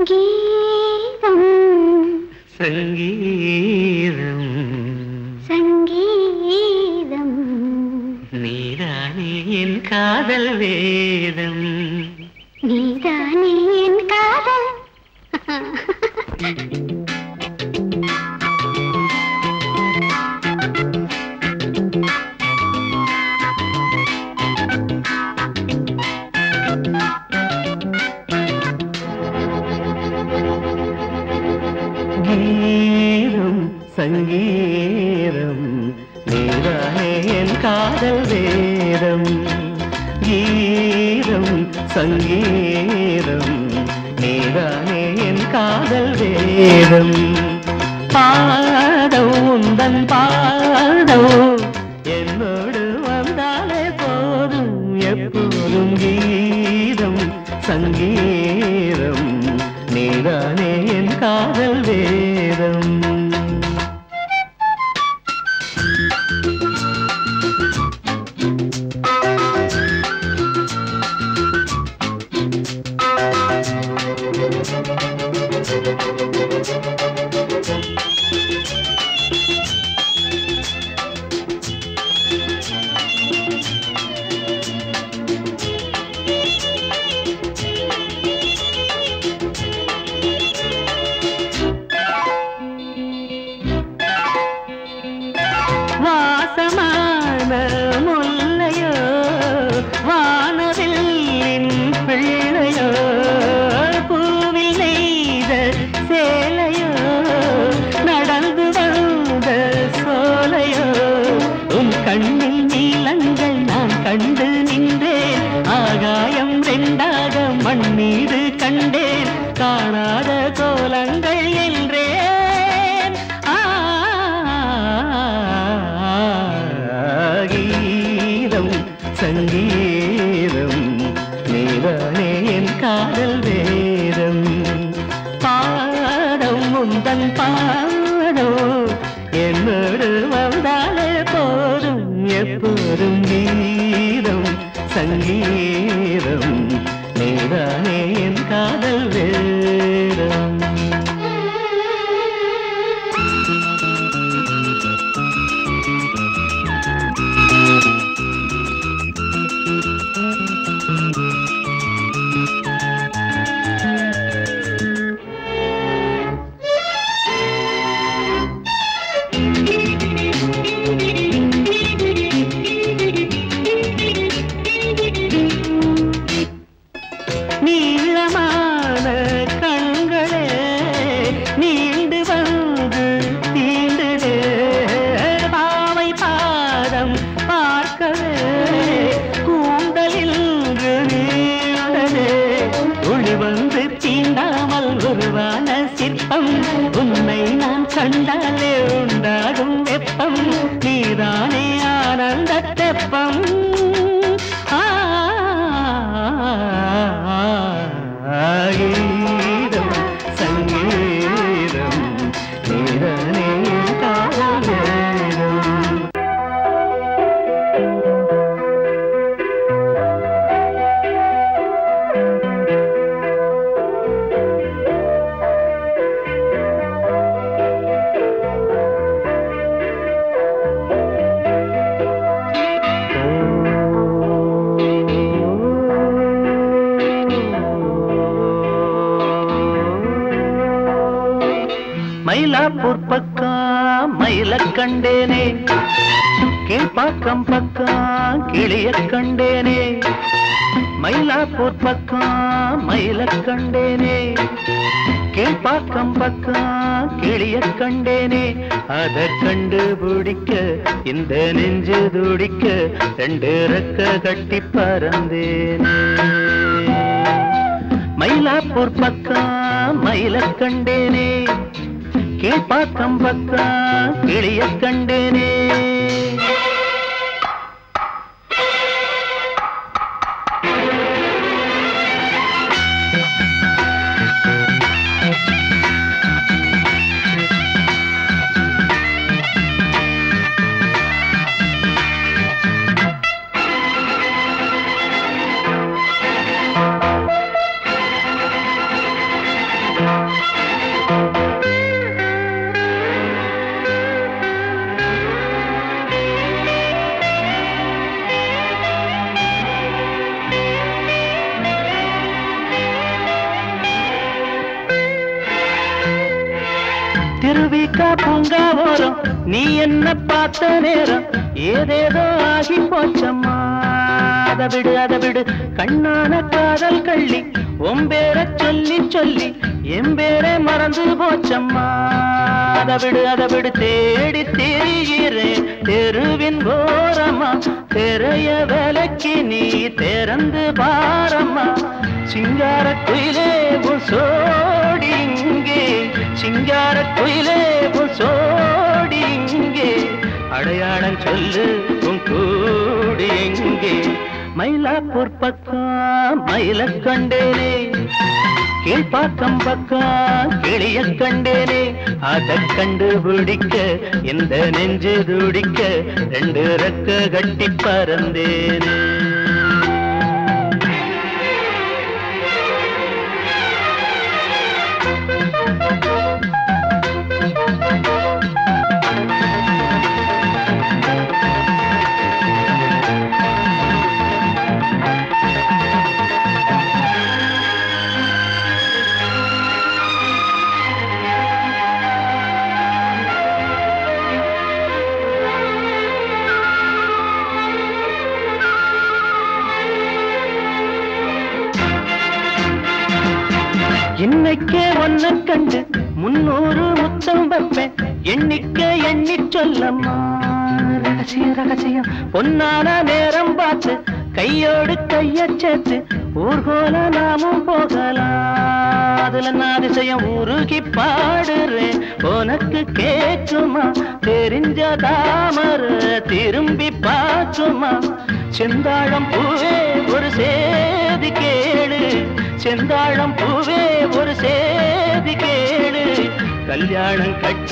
கீதம் சங்கீதம் சங்கீதம் நீதானே என் காதல் வேதம் நீதானே என் காதல் கீதம் சங்கீதம் நீதானே என் காதல் வேதம் கீதம் சங்கீதம் நீதானே என் காதல் வேதம் பாடோ உந்தன் பாடோ என்னோடு வந்தாலே போதும் எப்போதும் கீதம் சங்கீதம் நீதானே என் காதல் வேதம் வாசமான முல்லையோ வானவில்லின் பிள்ளையோ பூவில் நெய்த சேலையோ நடந்து வந்த சோலையோ உன் கண்ணில் நீலங்கள் நான் கண்டு நின்றேன் ஆகாயம் ரெண்டாக மண் மீது கண்டேன் காணாத கோலங்கள் என்றேன் கீதம் சங்கீதம் நீதானே என் காதல் வேதம் பாடம் உந்தன் பாடோ என்னோடு வந்தாலே போதும் எப்போதும் கீதம் சங்கீதம் நீதானே என் காதல் வேதம் நீளமான கண்களே நீண்டு வந்து தீண்டுதே பாவை பாதம் பார்க்கவே கூந்தலில் நீண்டதே ஒளி வந்து தீண்டாமல் உருவான சிற்பம் உன்னை நான் கண்டாலே உண்டாகும் வெப்பம் நீதானே ஆனந்த தெப்பம் கீதம் சங்கீதம் நீதானே காதல் வேதம் மயிலாப்பூர் பக்கம் மயில கண்டேனே கீழ்பாக்கம் பக்கம் கிளிய கண்டேனே மயிலாப்பூர் பக்கம் மயில கண்டேனே கீழ்பாக்கம் பக்கம் கிளிய கண்டேனே அதை கண்டுபிடிக்க இந்த நெஞ்சு துடிக்க ரெண்டு ரெக்க கட்டி பறந்தேனே மயிலாப்பூர் பக்கம் மயில கண்டேனே கீழ்பாக்கம் பக்கம் கிளிய கண்டேனே திருவிக்கா பூங்கா ஓரம் நீ என்ன பார்த்த நேரம் ஏதேதோ ஆகி போச்சம்மா. அதை விடு கண்ணான காதல் கள்ளி ஒம்பேர சொல்லி சொல்லி எம்பேரே மறந்து போச்சம்மா. அதை விடு தேடி திரிகிறேன் தெருவின் ஓரமா தெரைய விலக்கி நீ திறந்து பாரம்மா. சிங்கார குயிலே உன் சோடி இங்கே சிங்கார குயிலே உன் சோடி இங்கே அடையாளம் சொல்லு உன் கூடி எங்கே. மயிலாப்பூர் பக்கம் மயில கண்டேனே கீழ்பாக்கம் பக்கம் கிளிய கண்டேனே. அதை கண்டுபிடிக்க இந்த நெஞ்சு துடிக்க ரெண்டு ரெக்க கட்டி பறந்தேனே. இன்னைக்கே ஒன்ன கண்டு 300 முத்தம் வைப்பேன் எண்ணிக்கை எண்ணி சொல்லம்மா. ரகசியம் பொன்னான நேரம் பார்த்து கையோடு கைய சேர்த்து ஊர்கோல நாமும் போகலாம். அதுல நான் அதிசயம் உருகி பாடுறேன் உனக்கு கேட்குமா. தெரிஞ்ச தாமர திரும்பி பார்க்குமா. செந்தாழம் பூவே ஒரு சேதி கேளு செந்தாழம் பூவே ஒரு சேதி கேளு கல்யாணம் கட்ட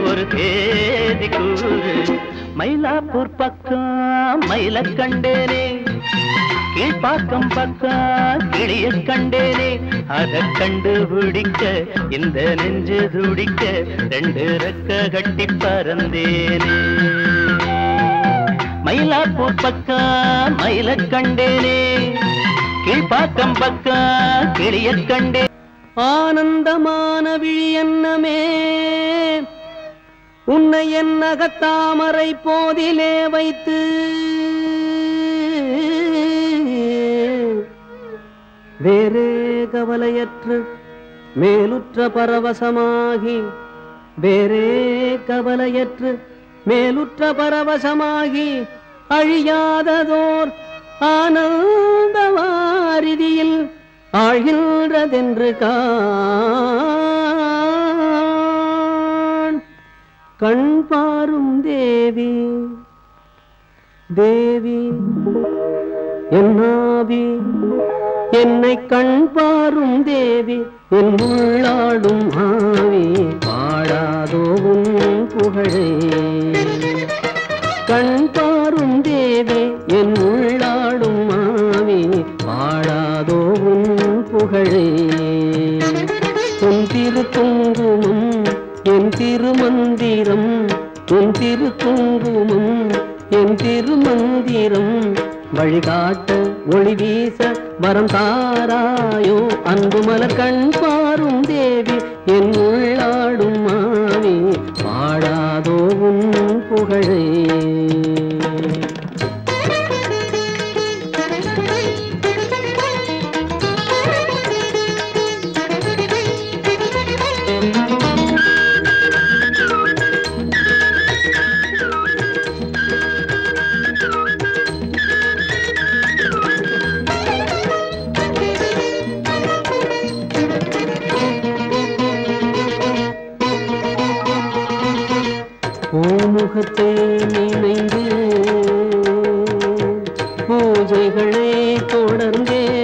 ஒரு தேதி கூறு. மயிலாப்பூர் பக்கம் மயில கண்டேனே கீழ்பாக்கம் பக்கம் கிளிய கண்டேனே. அதை கண்டுபிடிக்க இந்த நெஞ்சு துடிக்க ரெண்டு ரெக்க கட்டி பறந்தேனே. மயிலாப்பூர் பக்கம் மயில கண்டேனே கீழ்பாக்கம் பக்கம் கிளிய கண்டே. ஆனந்தமான விழி என்னமே உன்னை என் அகத்தாமரை போதிலே வைத்து வேறே கவலையற்று மேலுற்ற பரவசமாகி வேறே கவலையற்று மேலுற்ற பரவசமாகி அழியாததோர் ஆனந்த வாரிதியில் ஆழ்கின்றதென்று கண் பாரும் தேவி தேவி என்னாவி என்னை கண் பாரும் தேவி என் உள்ளாடும் ஆவி பாடாதோ உன் புகழே. கண் பாரும் தேவி என் உள்ளாடும் ஆவி பாடாதோ உன் புகழே. உன் திருக்குங்குமம் என் திருமந்திரம் உன் திருக்குங்குமம் என் திருமந்திரம் வழிகாட்ட ஒளி வீச வரம் தாராயோ அன்பு மலர். கண் பாரும் தேவி என் உள்ளாடும் மாவி பாடாதோ உன் புகழே. முகத்தை நினைந்து பூஜைகளை தொடர்ந்தேன்.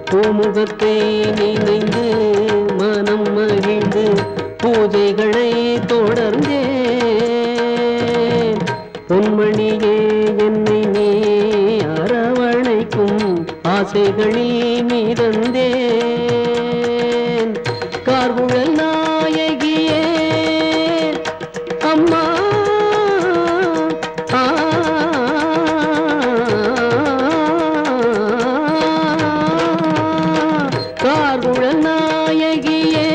பூமுகத்தை நினைந்து மனம் மகிழ்ந்து பூஜைகளை தொடர்ந்தேன். பொன்மணியே என்னை நீ அரவணைக்கும் ஆசைகளில் மிதந்தேன். கார்குழல் நாயகியே அம்மா கார்குழல் நாயகியே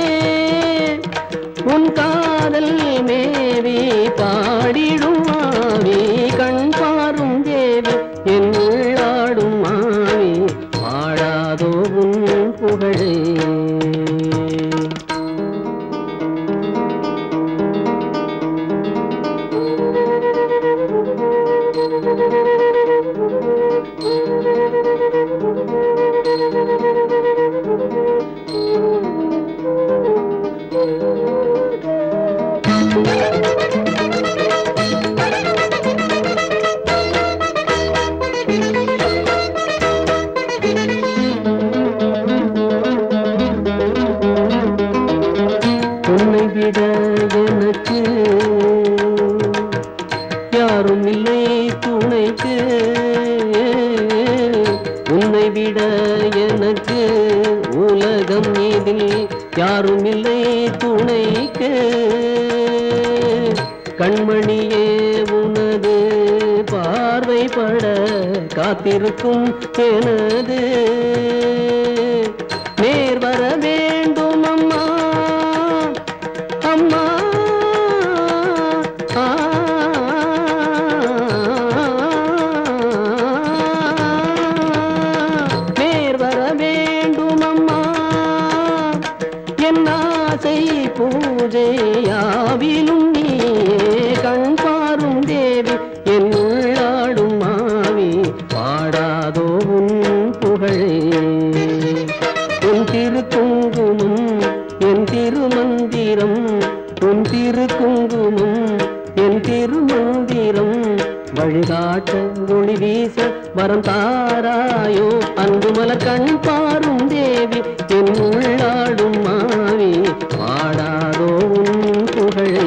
இதில் யாரும் இல்லை துணைக்கு. கண்மணியே உனது பார்வைப்பட காத்திருக்கும் எனது நேர் வர வேண்டும் அம்மா அம்மா. நேர் வர வேண்டும் அம்மா என் ஆசை பூஜையாவிலும் நீ கண் பாரும் தேவி என் உள்ளாடும் மாவி பாடாதோ உன் புகழே. உன் திருக்குங்குமம் என் திருமந்திரம், உன் திருக்குங்குமம் என் திருமந்திரம். வழிகாட்ட ஒளி வீச வரம் தாராயோ அன்பு மலர் கண் பாரும் தேவி என் உள்ளாடும் மாவி பாடாதோ உன் புகழே.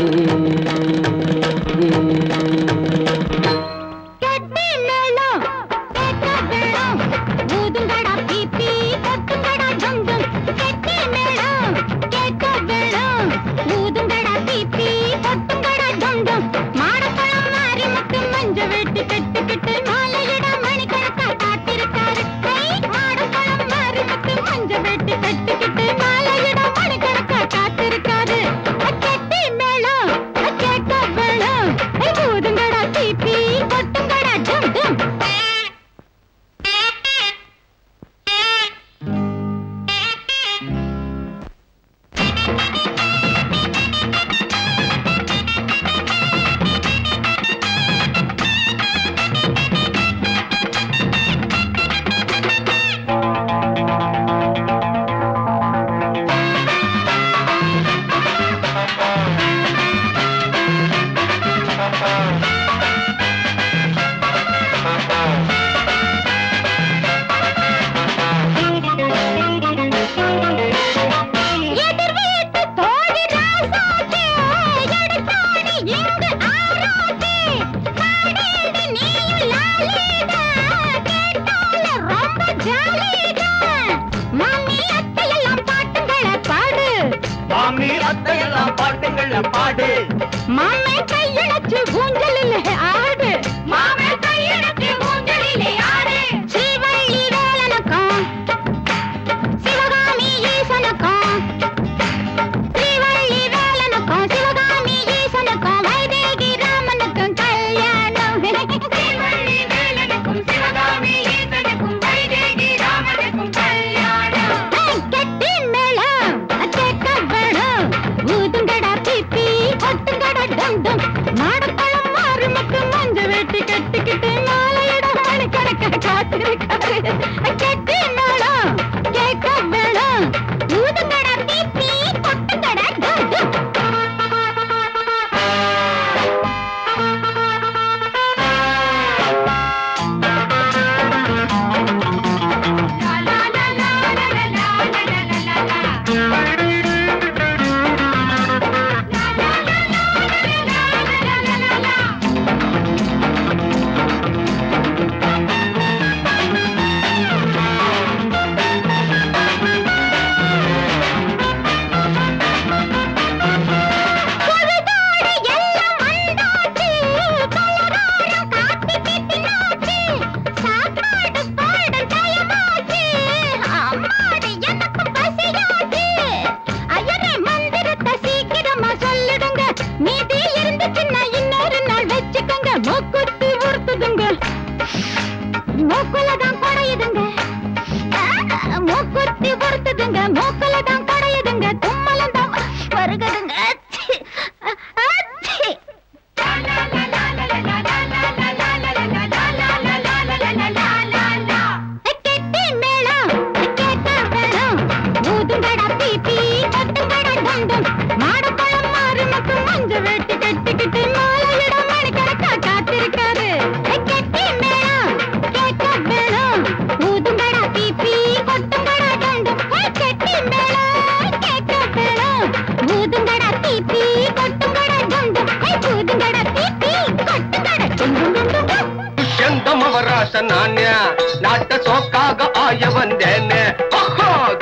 ನಾಟ್ಯ ಸೋಕಾಗ ಆಯ ಬಂದೇನೆ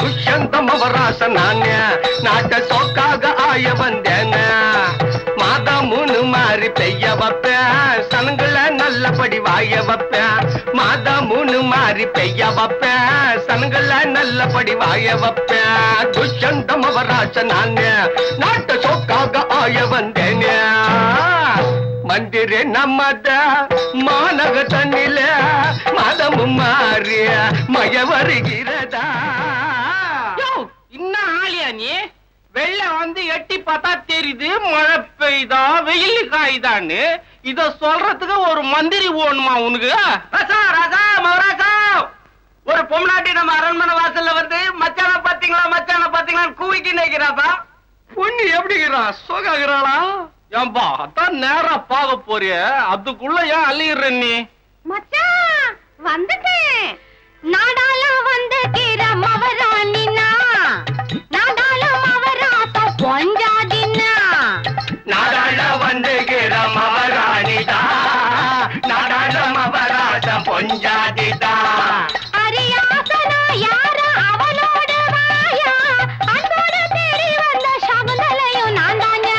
ದುಷ್ಯಂತ ಮವರಾಸ ராசன் நானே நாட்ட சோக்காக ஆய வந்தேன மாதம் 3 மாறி பெய்ய வைப்பேன் சனங்கள நல்லபடி வாய வைப்பேன் மாதம் 3 மாறி பெய்ய வைப்பேன் சனங்கள நல்லபடி வாய வைப்பேன் துஷ்யந்த மவராசன் நானே நாட்ட சோக்காக ஆய வந்தேனே மந்திரி நம்மத மாநக தண்ணில மாதமும் மாறிய மய வருகிறதா இன்னும் ஆளியா நீ வெள்ளம் வந்து எட்டி பார்த்தா தெரியுது மழை பெய்தா வெயில் காய்தான்னு இத சொல்றதுக்கு ஒரு மந்திரி ஓணுமா உனக்கு ராசா ராசா மவராசா ஒரு பொம்னாட்டி நம்ம அரண்மனை வாசல்ல வந்து மச்சான பாத்தீங்களான்னு கூவிக்கு நினைக்கிறாப்பா பொண்ணு எப்படிங்கிறா சோகாகிறாளா ஏன்பா அதான் நேரா பாக போறிய அதுக்குள்ள ஏன் அள்ளிடுற நீ மச்சான் வந்துட்டேன் நாடால வந்து கீர மவராணினா நாடால மவராச பொஞ்சாதினா நாடாள வந்து கீர மவராணிதா நாடாள மவராச பொஞ்சாதிதா அரியாசனா யார அவளோட வாயா அந்தோட தேடி வந்த சகுந்தலையும் நான் தானா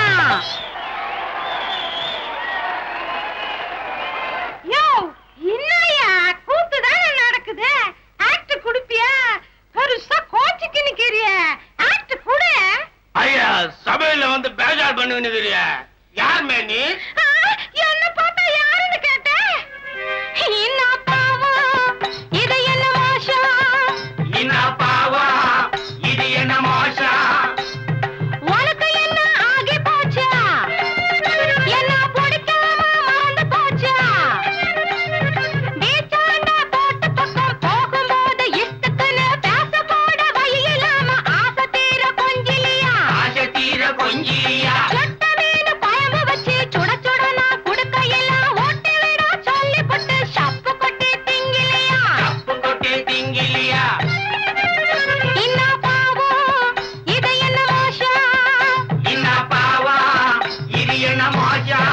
யோ என்னையா கூத்துதானே நடக்குது ஆக்ட் குடுப்பியா பெருசா கோச்சிக்கு நிக்கிறிய ஆக்ட் குடு ஐயா சபையில வந்து பேஜார் பண்ணுவீங்க யார் மேனி என்ன பார்த்தா யாருன்னு கேட்டேன் என்ன பாவம் இது என்ன மோசம் என்ன பாவா இது என்ன மோசம் உனக்கு என்ன ஆகி போச்சா என்ன பிடிக்காம மறந்து போச்சா வீட்டாண்ட போட்டு பக்கம் போகும்போது இஷ்டத்துன்னு பேச போட வழி இல்லாம ஆசை தீர கொஞ்சிலியா ஆசை தீர கொஞ்சியா சொட்ட மீன் குழம்பு வச்சு சுட சுட நான் குடுக்கையெல்லாம் ஓட்டி விட சொல்லி போட்டு சப்பு கொட்டி திங்கிலியா தப்பு கொட்டே திங்கிலியா என்ன பாவம் இது என்ன மோசம் என்ன பாவா இது என்ன மோசம்